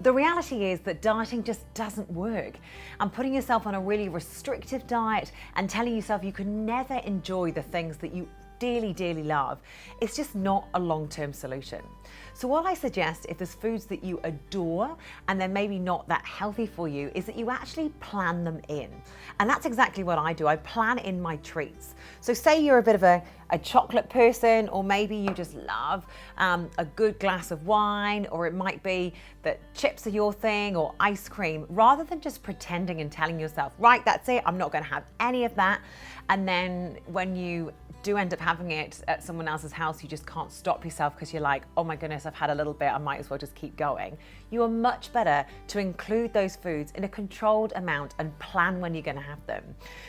The reality is that dieting just doesn't work, and putting yourself on a really restrictive diet and telling yourself you can never enjoy the things that you dearly love, it's just not a long-term solution. So what I suggest, if there's foods that you adore and they're maybe not that healthy for you, is that you actually plan them in. And that's exactly what I do. I plan in my treats. So say you're a bit of a chocolate person, or maybe you just love a good glass of wine, or it might be that chips are your thing, or ice cream. Rather than just pretending and telling yourself, right, that's it, I'm not going to have any of that, and then when you do end up having it at someone else's house, you just can't stop yourself because you're like, oh my goodness, I've had a little bit, I might as well just keep going. You are much better to include those foods in a controlled amount and plan when you're going to have them.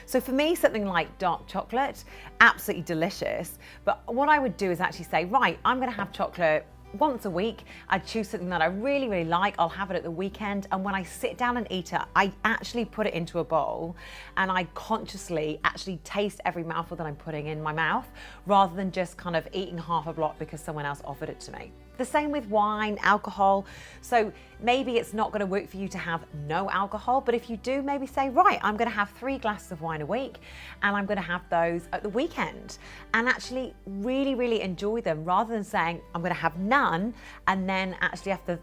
So for me, something like dark chocolate, absolutely delicious. But what I would do is actually say, right, I'm going to have chocolate once a week. I'd choose something that I really like. I'll have it at the weekend, and when I sit down and eat it, I actually put it into a bowl and I consciously actually taste every mouthful that I'm putting in my mouth, rather than just kind of eating half a block because someone else offered it to me. The same with wine, alcohol. So maybe it's not going to work for you to have no alcohol, but if you do, maybe say, right, I'm going to have 3 glasses of wine a week, and I'm going to have those at the weekend, and actually really enjoy them, rather than saying I'm going to have none and then actually after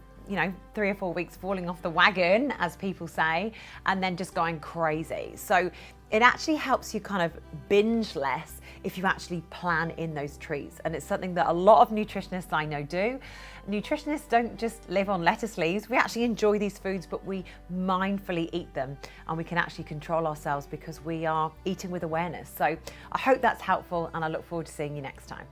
3 or 4 weeks falling off the wagon, as people say, and then just going crazy. So it actually helps you kind of binge less if you actually plan in those treats. And it's something that a lot of nutritionists I know do. Nutritionists don't just live on lettuce leaves. We actually enjoy these foods, but we mindfully eat them, and we can actually control ourselves because we are eating with awareness. So I hope that's helpful, and I look forward to seeing you next time.